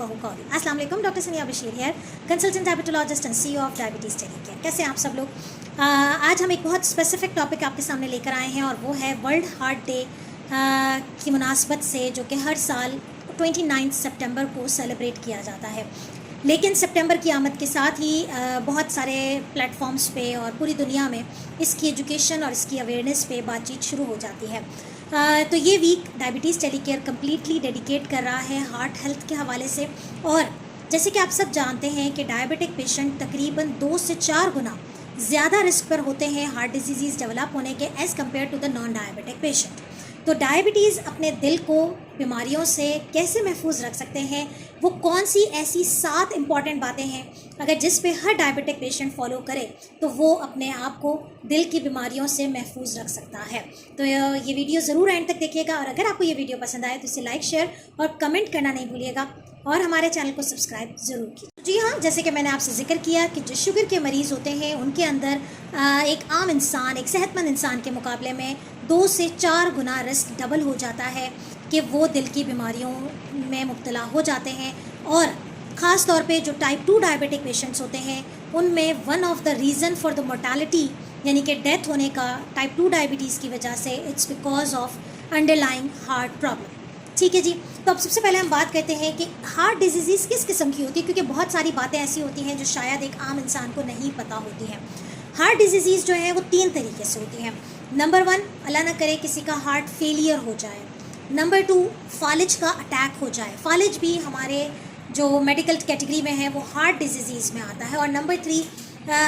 कहूँ कॉल। अस्सलाम वालेकुम, डॉक्टर सनिया Bashir here, consultant diabetologist and CEO of diabetes टेलीकेयर। कैसे हैं आप सब लोग? आज हम एक बहुत स्पेसिफिक टॉपिक आपके सामने लेकर आए हैं और वो है वर्ल्ड हार्ट डे की मुनासबत से, जो कि हर साल 29 सितंबर को सेलिब्रेट किया जाता है। लेकिन सितंबर की आमद के साथ ही बहुत सारे प्लेटफॉर्म्स पे और पूरी दुनिया में इसकी एजुकेशन और इसकी अवेयरनेस पे बातचीत शुरू हो जाती है। तो ये week diabetes telecare completely dedicate कर रहा है हार्ट हेल्थ के हवाले से। और जैसे कि आप सब जानते हैं कि डायबिटिक पेशेंट तकरीबन 2 से 4 गुना ज़्यादा रिस्क पर होते हैं हार्ट डिजीज़ डेवलप होने के as compare to the non diabetic patient. तो डायबिटीज़ अपने दिल को बीमारियों से कैसे महफूज रख सकते हैं, वो कौन सी ऐसी 7 इम्पॉर्टेंट बातें हैं अगर जिस पे हर डायबिटिक पेशेंट फॉलो करे तो वो अपने आप को दिल की बीमारियों से महफूज रख सकता है। तो ये वीडियो ज़रूर एंड तक देखिएगा और अगर आपको ये वीडियो पसंद आए तो इसे लाइक, शेयर और कमेंट करना नहीं भूलिएगा और हमारे चैनल को सब्सक्राइब ज़रूर कीजिए। जी हाँ, जैसे कि मैंने आपसे जिक्र किया कि जो शुगर के मरीज़ होते हैं उनके अंदर एक आम इंसान, एक सेहतमंद इंसान के मुकाबले में 2 से 4 गुना रिस्क डबल हो जाता है कि वो दिल की बीमारियों में मुब्तला हो जाते हैं। और ख़ास तौर पे जो टाइप 2 डायबिटिक पेशेंट्स होते हैं उनमें one of the reason for the mortality यानी कि डेथ होने का टाइप 2 डायबिटीज़ की वजह से it's because of underlying heart problem. ठीक है जी, तो अब सबसे पहले हम बात करते हैं कि हार्ट डिजीज़ किस किस्म की होती है, क्योंकि बहुत सारी बातें ऐसी होती हैं जो शायद एक आम इंसान को नहीं पता होती हैं। हार्ट डिजीज़ जो है वो 3 तरीके से होती हैं। नंबर 1, अल्लाह ना करे किसी का हार्ट फेलियर हो जाए। नंबर 2, फालिज का अटैक हो जाए। फालिज भी हमारे जो मेडिकल कैटेगरी में है वो हार्ट डिजीज़ में आता है। और नंबर 3,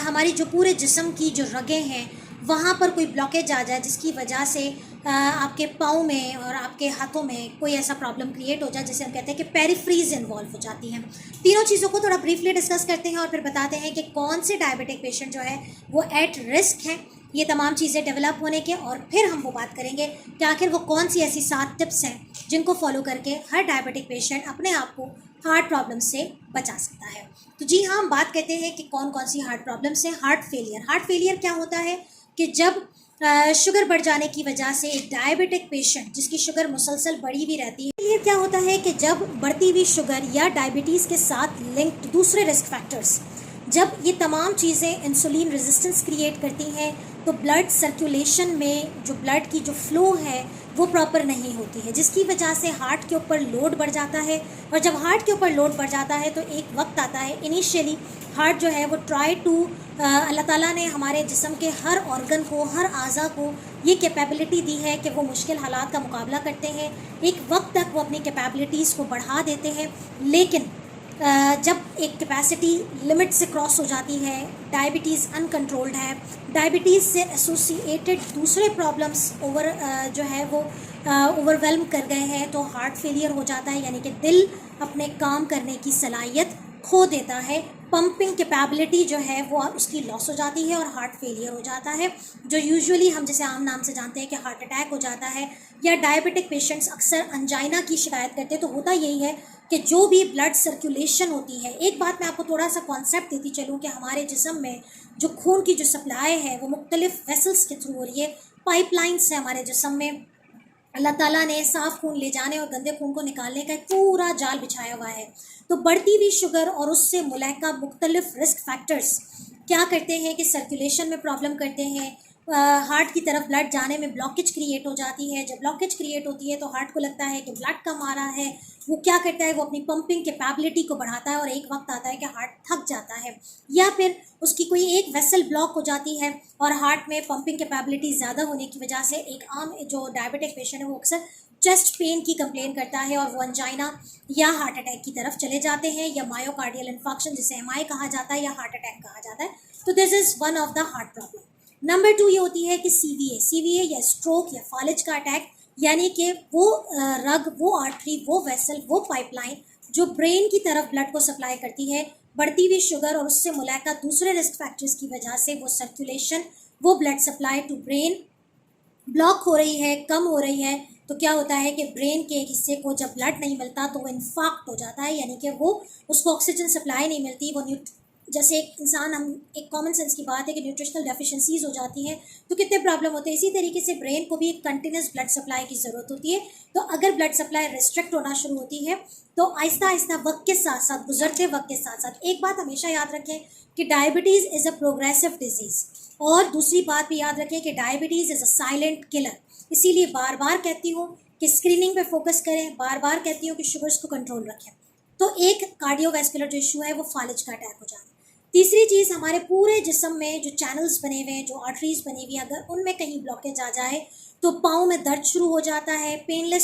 हमारी जो पूरे जिस्म की जो रगें हैं वहाँ पर कोई ब्लॉकेज आ जाए जिसकी वजह से आपके पाँव में और आपके हाथों में कोई ऐसा प्रॉब्लम क्रिएट हो जाए जिसे हम कहते हैं कि पेरिफ्रीज इन्वॉल्व हो जाती हैं। तीनों चीज़ों को थोड़ा ब्रीफली डिस्कस करते हैं और फिर बताते हैं कि कौन से डायबिटिक पेशेंट जो है वो एट रिस्क हैं ये तमाम चीज़ें डेवलप होने के। और फिर हम वो बात करेंगे कि आखिर वो कौन सी ऐसी 7 टिप्स हैं जिनको फॉलो करके हर डायबिटिक पेशेंट अपने आप को हार्ट प्रॉब्लम से बचा सकता है। तो जी हाँ, हम बात करते हैं कि कौन कौन सी हार्ट प्रॉब्लम्स हैं। Heart failure. हार्ट फेलियर क्या होता है कि जब शुगर बढ़ जाने की वजह से एक डायबिटिक पेशेंट जिसकी शुगर मुसलसल बढ़ी हुई रहती है, ये क्या होता है कि जब बढ़ती हुई शुगर या डायबिटीज़ के साथ लिंक्ड दूसरे रिस्क फैक्टर्स, जब ये तमाम चीज़ें इंसुलिन रेजिस्टेंस क्रिएट करती हैं तो ब्लड सर्कुलेशन में जो ब्लड की जो फ्लो है वो प्रॉपर नहीं होती है, जिसकी वजह से हार्ट के ऊपर लोड बढ़ जाता है। और जब हार्ट के ऊपर लोड बढ़ जाता है तो एक वक्त आता है, इनिशियली हार्ट जो है वो ट्राई टू, अल्लाह ताला ने हमारे जिस्म के हर ऑर्गन को, हर आज़ा को ये कैपेबिलिटी दी है कि वो मुश्किल हालात का मुकाबला करते हैं। एक वक्त तक वो अपनी कैपेबिलिटीज़ को बढ़ा देते हैं, लेकिन जब एक कैपेसिटी लिमिट से क्रॉस हो जाती है, डायबिटीज़ अनकंट्रोल्ड है, डायबिटीज़ से एसोसिएटेड दूसरे प्रॉब्लम्स जो है वो ओवरवेलम कर गए हैं तो हार्ट फेलियर हो जाता है। यानी कि दिल अपने काम करने की सलाहियत खो देता है, पंपिंग कैपेबिलिटी जो है वो उसकी लॉस हो जाती है और हार्ट फेलियर हो जाता है, जो यूजुअली हम जैसे आम नाम से जानते हैं कि हार्ट अटैक हो जाता है। या डायबिटिक पेशेंट्स अक्सर अंजाइना की शिकायत करते हैं। तो होता यही है कि जो भी ब्लड सर्कुलेशन होती है, एक बात मैं आपको थोड़ा सा कॉन्सेप्ट देती चलूँ कि हमारे जिस्म में जो खून की जो सप्लाई है वो मुख्तलिफ वेसल्स के थ्रू हो रही है, पाइपलाइंस है हमारे जिस्म में। अल्लाह ताला ने साफ़ खून ले जाने और गंदे खून को निकालने का एक पूरा जाल बिछाया हुआ है। तो बढ़ती हुई शुगर और उससे मुलाका मुख्तलिफ रिस्क फैक्टर्स क्या करते हैं कि सर्कुलेशन में प्रॉब्लम करते हैं, हार्ट की तरफ ब्लड जाने में ब्लॉकेज क्रिएट हो जाती है। जब ब्लॉकेज क्रिएट होती है तो हार्ट को लगता है कि ब्लड कम आ रहा है, वो क्या करता है, वो अपनी पंपिंग कैपेबिलिटी को बढ़ाता है और एक वक्त आता है कि हार्ट थक जाता है। या फिर उसकी कोई एक वेसल ब्लॉक हो जाती है और हार्ट में पंपिंग कैपेबिलिटी ज़्यादा होने की वजह से एक आम जो डायबिटिक पेशेंट है वो अक्सर चेस्ट पेन की कंप्लेन करता है और वो अंजाइना या हार्ट अटैक की तरफ चले जाते हैं, या मायोकार्डियल इन्फार्क्शन जिसे MI कहा जाता है या हार्ट अटैक कहा जाता है। तो this is one of the heart problem. Number 2 ये होती है कि CVA या स्ट्रोक या फालिज का अटैक, यानी कि वो रग, वो आर्टरी, वो वेसल, वो पाइपलाइन जो ब्रेन की तरफ ब्लड को सप्लाई करती है, बढ़ती हुई शुगर और उससे मुलाका दूसरे रिस्क फैक्टर्स की वजह से वो सर्कुलेशन, वो blood supply to brain block हो रही है, कम हो रही है। तो क्या होता है कि ब्रेन के एक हिस्से को जब ब्लड नहीं मिलता तो वो इन्फार्क्ट हो जाता है, यानी कि वो उसको ऑक्सीजन सप्लाई नहीं मिलती, वो जैसे एक इंसान, हम एक कॉमन सेंस की बात है कि न्यूट्रिशनल डेफिशिएंसीज हो जाती हैं तो कितने प्रॉब्लम होते हैं, इसी तरीके से ब्रेन को भी एक कंटिन्यूस ब्लड सप्लाई की ज़रूरत होती है। तो अगर ब्लड सप्लाई रिस्ट्रिक्ट होना शुरू होती है तो आहिस्ता आहिस्ता वक्त के साथ साथ, गुजरते वक्त के साथ साथ, एक बात हमेशा याद रखें कि diabetes is a progressive disease, और दूसरी बात भी याद रखें कि diabetes is a silent killer. इसीलिए बार बार कहती हूँ कि स्क्रीनिंग पे फोकस करें, बार बार कहती हूँ कि शुगर्स को कंट्रोल रखें। तो एक कार्डियोवैस्कुलर जो इशू है वो फालिज का अटैक हो जाना। तीसरी चीज़, हमारे पूरे जिस्म में जो चैनल्स बने हुए हैं, जो आर्टरीज बनी हुई है, अगर उनमें कहीं ब्लॉकेज आ जाए तो पाँव में दर्द शुरू हो जाता है, पेनफुल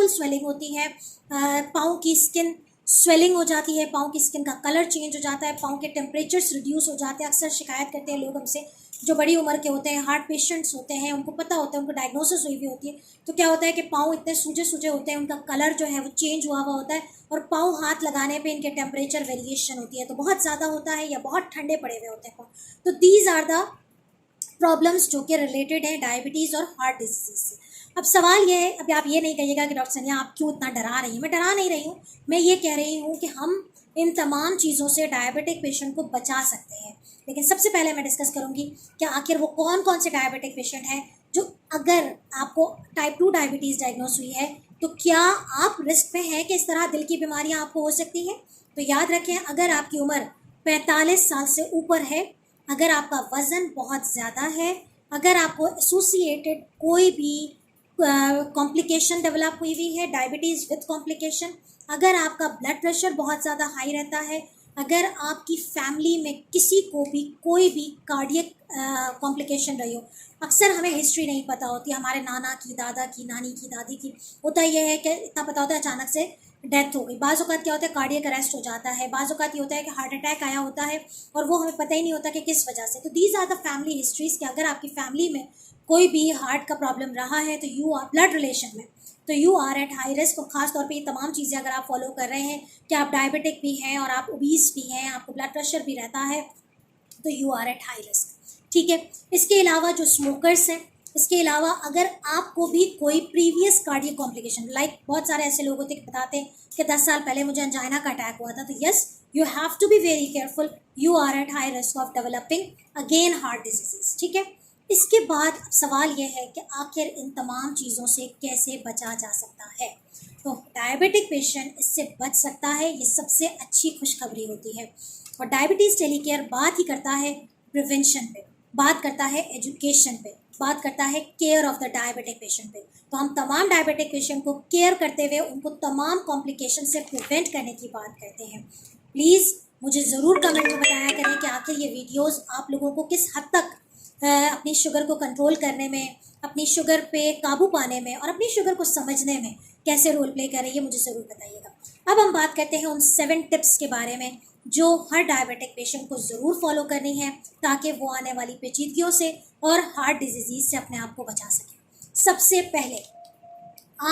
स्वेलिंग होती है, पाँव की स्किन स्वेलिंग हो जाती है, पाँव की स्किन का कलर चेंज हो जाता है, पाँव के टेम्परेचर्स रिड्यूस हो जाते हैं। अक्सर शिकायत करते हैं लोग हमसे, जो बड़ी उम्र के होते हैं, हार्ट पेशेंट्स होते हैं, उनको पता होता है, उनको डायग्नोसिस हुई हुई होती है, तो क्या होता है कि पाँव इतने सूजे सूजे होते हैं, उनका कलर जो है वो चेंज हुआ हुआ होता है, और पाँव हाथ लगाने पे इनके टेम्परेचर वेरिएशन होती है, तो बहुत ज़्यादा होता है या बहुत ठंडे पड़े हुए होते हैं पाँव। तो दीज आर द प्रॉब्लम्स जो कि रिलेटेड है डायबिटीज़ और हार्ट डिजीज़ से। अब सवाल ये है, अब आप ये नहीं कहिएगा कि डॉक्टर सनिया आप क्यों इतना डरा रही हैं। मैं डरा नहीं रही हूँ, मैं ये कह रही हूँ कि हम इन तमाम चीज़ों से डायबिटिक पेशेंट को बचा सकते हैं। लेकिन सबसे पहले मैं डिस्कस करूँगी कि आखिर वो कौन कौन से डायबिटिक पेशेंट हैं जो, अगर आपको टाइप 2 डायबिटीज़ डायग्नोस हुई है तो क्या आप रिस्क पे हैं कि इस तरह दिल की बीमारियाँ आपको हो सकती हैं। तो याद रखें, अगर आपकी उम्र 45 साल से ऊपर है, अगर आपका वज़न बहुत ज़्यादा है, अगर आपको एसोसिएटेड कोई भी कॉम्प्लिकेशन डेवलप हुई हुई है, डायबिटीज़ विद कॉम्प्लिकेशन, अगर आपका ब्लड प्रेशर बहुत ज़्यादा हाई रहता है, अगर आपकी फैमिली में किसी को भी कोई भी कार्डियक कॉम्प्लिकेशन रही हो। अक्सर हमें हिस्ट्री नहीं पता होती, हमारे नाना की, दादा की, नानी की, दादी की। होता यह है कि इतना पता होता है अचानक से डेथ हो गई। बाज़ औक़ात क्या होता है, कार्डियक अरेस्ट हो जाता है, बाज़ औक़ात ये होता है कि हार्ट अटैक आया होता है और वो हमें पता ही नहीं होता कि किस वजह से। तो these are the family histories कि अगर आपकी फैमिली में कोई भी हार्ट का प्रॉब्लम रहा है तो यू आर ब्लड रिलेशन में, तो you are at high risk. और ख़ास तौर पे ये तमाम चीज़ें अगर आप फॉलो कर रहे हैं कि आप डायबिटिक भी हैं और आप ओबीस भी हैं, आपको ब्लड प्रेशर भी रहता है, तो you are at high risk. ठीक है, इसके अलावा जो स्मोकर्स हैं, इसके अलावा अगर आपको भी कोई प्रीवियस कार्डियक कॉम्प्लिकेशन, लाइक बहुत सारे ऐसे लोग होते हैं कि बताते हैं कि 10 साल पहले मुझे अंजाइना का अटैक हुआ था, तो yes, you have to be very careful, you are at high risk of developing again heart disease. ठीक है, इसके बाद सवाल यह है कि आखिर इन तमाम चीज़ों से कैसे बचा जा सकता है। तो डायबिटिक पेशेंट इससे बच सकता है, ये सबसे अच्छी खुशखबरी होती है। और डायबिटीज़ टेलीकेयर बात ही करता है प्रिवेंशन पे, बात करता है एजुकेशन पे, बात करता है care of the diabetic patient पे। तो हम तमाम डायबिटिक पेशेंट को केयर करते हुए उनको तमाम कॉम्प्लिकेशन से प्रिवेंट करने की बात करते हैं। प्लीज़ मुझे ज़रूर कमेंट में बताया करें कि आखिर ये वीडियोज़ आप लोगों को किस हद तक अपनी शुगर को कंट्रोल करने में, अपनी शुगर पे काबू पाने में और अपनी शुगर को समझने में कैसे रोल प्ले कर रही है, मुझे ज़रूर बताइएगा। अब हम बात करते हैं उन 7 टिप्स के बारे में जो हर डायबिटिक पेशेंट को ज़रूर फॉलो करनी है ताकि वो आने वाली पेचीदगियों से और हार्ट डिजीज़ से अपने आप को बचा सकें। सबसे पहले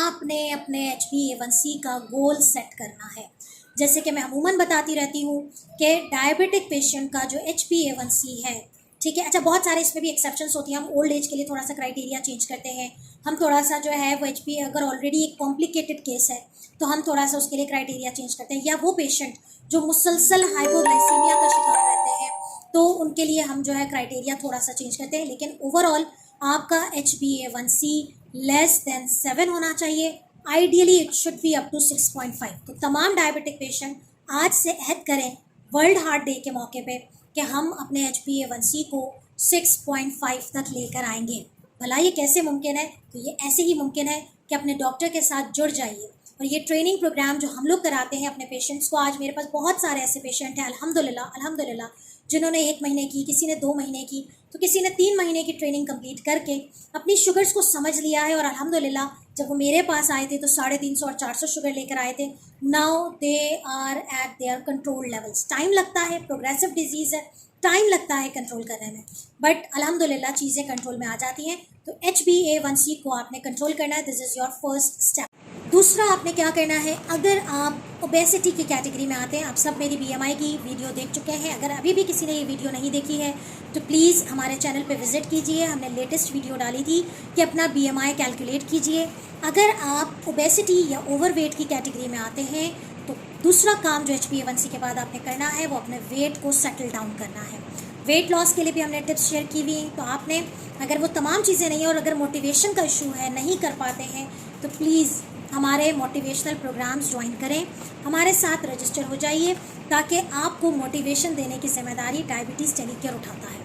आपने अपने HbA1c का गोल सेट करना है। जैसे कि मैं अमूमन बताती रहती हूँ कि डायबिटिक पेशेंट का जो HbA1c है, ठीक है, अच्छा बहुत सारे इसमें भी एक्सेप्शंस होती हैं। हम ओल्ड एज के लिए थोड़ा सा क्राइटेरिया चेंज करते हैं, हम थोड़ा सा जो है वो HbA, अगर ऑलरेडी एक कॉम्प्लिकेटेड केस है तो हम थोड़ा सा उसके लिए क्राइटेरिया चेंज करते हैं, या वो पेशेंट जो मुसलसल हाइपोग्लाइसीमिया का शिकार रहते हैं तो उनके लिए हम जो है क्राइटेरिया थोड़ा सा चेंज करते हैं। लेकिन ओवरऑल आपका HbA1c लेस देन 7 होना चाहिए, ideally it should be up to 6.5। तो तमाम डायबिटिक पेशेंट आज से अहद करें वर्ल्ड हार्ट डे के मौके पे कि हम अपने HbA1c को 6.5 तक लेकर आएंगे। भला ये कैसे मुमकिन है? तो ये ऐसे ही मुमकिन है कि अपने डॉक्टर के साथ जुड़ जाइए। और ये ट्रेनिंग प्रोग्राम जो हम लोग कराते हैं अपने पेशेंट्स को, आज मेरे पास बहुत सारे ऐसे पेशेंट हैं अल्हम्दुलिल्लाह जिन्होंने 1 महीने की, किसी ने 2 महीने की, तो किसी ने 3 महीने की ट्रेनिंग कंप्लीट करके अपनी शुगर्स को समझ लिया है। और अल्हम्दुलिल्लाह जब वो मेरे पास आए थे तो 350 और 400 शुगर लेकर आए थे। Now they are at their control levels. Time लगता है, प्रोग्रेसिव डिजीज़ है, टाइम लगता है कंट्रोल करने में, बट अल्हम्दुलिल्लाह चीज़ें कंट्रोल में आ जाती हैं। तो HbA1c को आपने कंट्रोल करना है, this is your first step. दूसरा आपने क्या करना है, अगर आप ओबेसिटी की कैटेगरी में आते हैं, आप सब मेरी BMI की वीडियो देख चुके हैं, अगर अभी भी किसी ने ये वीडियो नहीं देखी है तो प्लीज़ हमारे चैनल पे विज़िट कीजिए। हमने लेटेस्ट वीडियो डाली थी कि अपना BMI कैलकुलेट कीजिए। अगर आप ओबेसिटी या ओवरवेट की कैटेगरी में आते हैं तो दूसरा काम जो HbA1c के बाद आपने करना है वो अपने वेट को सेटल डाउन करना है। वेट लॉस के लिए भी हमने टिप्स शेयर की हुई, तो आपने अगर वो तमाम चीज़ें नहीं है और अगर मोटिवेशन का इशू है, नहीं कर पाते हैं, तो प्लीज़ हमारे मोटिवेशनल प्रोग्राम्स ज्वाइन करें, हमारे साथ रजिस्टर हो जाइए, ताकि आपको मोटिवेशन देने की जिम्मेदारी डायबिटीज़ टेलीकेयर उठाता है।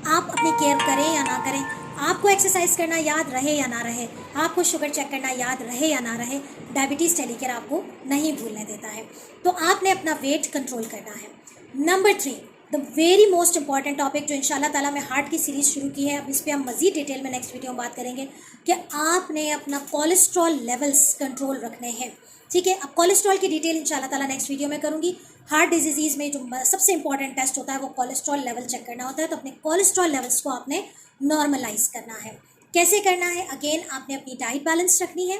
आप अपनी केयर करें या ना करें, आपको एक्सरसाइज करना याद रहे या ना रहे, आपको शुगर चेक करना याद रहे या ना रहे, डायबिटीज़ टेलीकेयर आपको नहीं भूलने देता है। तो आपने अपना वेट कंट्रोल करना है। Number 3, the very most important topic जो इंशाल्लाह ताला मैं हार्ट की सीरीज़ शुरू की है, अब इस पर हम मज़ीद डिटेल में नेक्स्ट वीडियो में बात करेंगे कि आपने अपना कोलेस्ट्रॉल लेवल्स कंट्रोल रखने हैं। ठीक है, अब कोलेस्ट्रॉल की डिटेल इंशाल्लाह ताला नेक्स्ट वीडियो में करूँगी। हार्ट डिजीज़ में जो सबसे इंपॉर्टेंट टेस्ट होता है वो कोलेस्ट्रॉल लेवल चेक करना होता है, तो अपने कोलेस्ट्रॉल लेवल्स को आपने नॉर्मलाइज करना है। कैसे करना है? अगेन आपने अपनी डाइट बैलेंस रखनी है,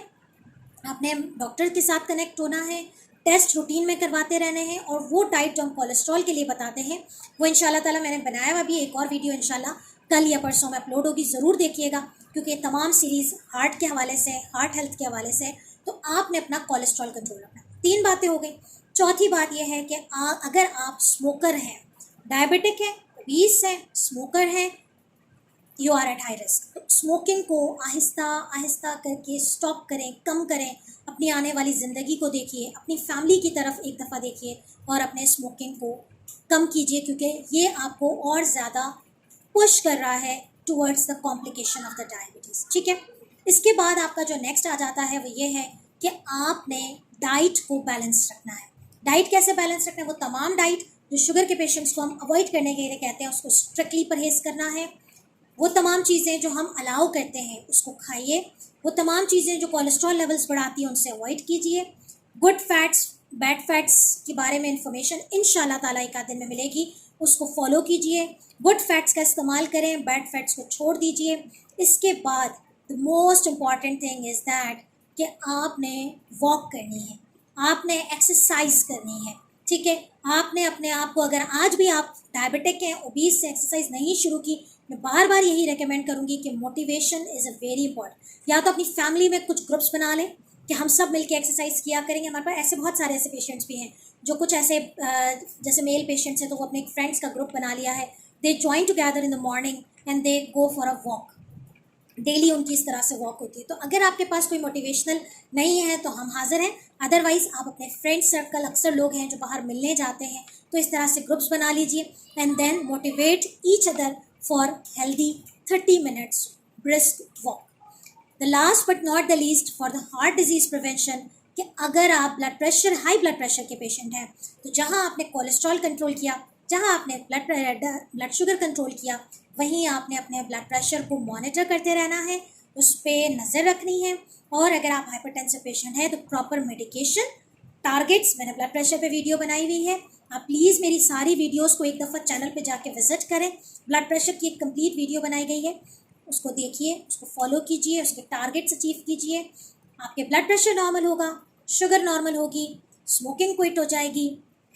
आपने डॉक्टर के साथ कनेक्ट होना है, टेस्ट रूटीन में करवाते रहने हैं, और वो डाइट जो हम कोलेस्ट्रॉल के लिए बताते हैं वो इंशाल्लाह ताला मैंने बनाया हुआ भी एक और वीडियो इंशाल्लाह कल या परसों में अपलोड होगी, ज़रूर देखिएगा, क्योंकि ये तमाम सीरीज़ हार्ट के हवाले से, हार्ट हेल्थ के हवाले से। तो आपने अपना कोलेस्ट्रॉल कंट्रोल रखना। 3 बातें हो गई। चौथी बात यह है कि अगर आप स्मोकर हैं, डायबिटिक हैं, ओबीस हैं, स्मोकर हैं, you are at high risk, तो स्मोकिंग को आहिस्ता आहिस्ता करके स्टॉप करें, कम करें। अपनी आने वाली ज़िंदगी को देखिए, अपनी फैमिली की तरफ एक दफ़ा देखिए और अपने स्मोकिंग को कम कीजिए, क्योंकि ये आपको और ज़्यादा पुश कर रहा है towards the complication of the diabetes. ठीक है, इसके बाद आपका जो नेक्स्ट आ जाता है वो ये है कि आपने डाइट को बैलेंस रखना है। डाइट कैसे बैलेंस रखना है? वो तमाम डाइट जो शुगर के पेशेंट्स को हम अवॉइड करने के लिए कहते हैं उसको स्ट्रिक्टली परहेज़ करना है। वो तमाम चीज़ें जो हम अलाउ करते हैं उसको खाइए। वो तमाम चीज़ें जो कोलेस्ट्रॉल लेवल्स बढ़ाती हैं उनसे अवॉइड कीजिए। गुड फैट्स, बैड फैट्स के बारे में इंफॉर्मेशन इंशाल्लाह ताला एक आध दिन में मिलेगी, उसको फॉलो कीजिए। गुड फैट्स का इस्तेमाल करें, बैड फैट्स को छोड़ दीजिए। इसके बाद the most important thing is that कि आपने वॉक करनी है, आपने एक्सरसाइज करनी है। ठीक है, आपने अपने आप को, अगर आज भी आप डायबिटिक हैं, ओबीस से, एक्सरसाइज नहीं शुरू की, मैं बार बार यही रेकमेंड करूँगी कि motivation is a very important. या तो अपनी फैमिली में कुछ ग्रुप्स बना लें कि हम सब मिलके एक्सरसाइज किया करेंगे। हमारे पास ऐसे बहुत सारे ऐसे पेशेंट्स भी हैं जो कुछ ऐसे जैसे मेल पेशेंट्स हैं, तो वो अपने फ्रेंड्स का ग्रुप बना लिया है, they join together in the morning and they go for a walk. Daily उनकी इस तरह से वॉक होती है। तो अगर आपके पास कोई मोटिवेशनल नहीं है तो हम हाजिर हैं, अदरवाइज़ आप अपने फ्रेंड सर्कल, अक्सर लोग हैं जो बाहर मिलने जाते हैं, तो इस तरह से ग्रुप्स बना लीजिए and then motivate each other for healthy 30 minutes brisk walk. The last but not the least for the heart disease prevention, कि अगर आप हाई ब्लड प्रेशर के पेशेंट हैं, तो जहाँ आपने कोलेस्ट्रॉल कंट्रोल किया, जहाँ आपने ब्लड शुगर कंट्रोल किया, वहीं आपने अपने ब्लड प्रेशर को मॉनिटर करते रहना है, उस पर नज़र रखनी है। और अगर आप हाइपरटेंसिव पेशेंट हैं तो प्रॉपर मेडिकेशन, टारगेट्स, मैंने ब्लड प्रेशर पे वीडियो बनाई हुई है, आप प्लीज़ मेरी सारी वीडियोस को एक दफ़ा चैनल पे जाके विज़िट करें। ब्लड प्रेशर की एक कंप्लीट वीडियो बनाई गई है, उसको देखिए, उसको फॉलो कीजिए, उसके टारगेट्स अचीव कीजिए। आपके ब्लड प्रेशर नॉर्मल होगा, शुगर नॉर्मल होगी, स्मोकिंग क्विट हो जाएगी,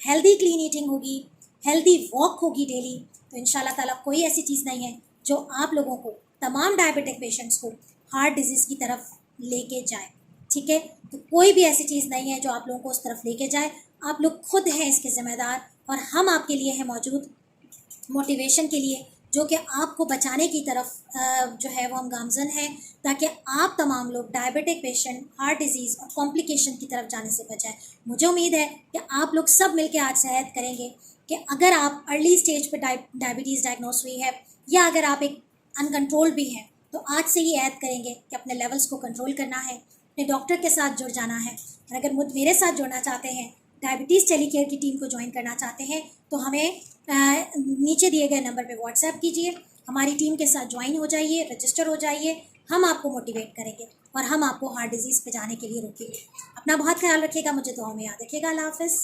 हेल्दी क्लीन ईटिंग होगी, हेल्दी वॉक होगी डेली, तो इंशाल्लाह ताला कोई ऐसी चीज़ नहीं है जो आप लोगों को, तमाम डायबिटिक पेशेंट्स को हार्ट डिजीज़ की तरफ लेके जाए। ठीक है, तो कोई भी ऐसी चीज़ नहीं है जो आप लोगों को उस तरफ लेके जाए। आप लोग खुद हैं इसके ज़िम्मेदार, और हम आपके लिए हैं मौजूद मोटिवेशन के लिए, जो कि आपको बचाने की तरफ जो है वो हम गामज़न हैं, ताकि आप तमाम लोग डायबिटिक पेशेंट, हार्ट डिजीज़ और कॉम्प्लिकेशन की तरफ जाने से बचाएं। मुझे उम्मीद है कि आप लोग सब मिलकर आज से ऐद करेंगे कि अगर आप अर्ली स्टेज पर डायबिटीज़ डायग्नोस हुई है, या अगर आप एक अनकंट्रोल्ड भी हैं, तो आज से ही ऐद करेंगे कि अपने लेवल्स को कंट्रोल करना है, अपने डॉक्टर के साथ जुड़ जाना है। और अगर मेरे साथ जुड़ना चाहते हैं, डायबिटीज़ टेलीकेयर की टीम को ज्वाइन करना चाहते हैं, तो हमें नीचे दिए गए नंबर पे व्हाट्सएप कीजिए, हमारी टीम के साथ ज्वाइन हो जाइए, रजिस्टर हो जाइए। हम आपको मोटिवेट करेंगे और हम आपको हार्ट डिजीज़ पे जाने के लिए रोकेंगे। अपना बहुत ख्याल रखिएगा, मुझे दुआओं में याद रखिएगा। अल्लाह हाफ़िज़।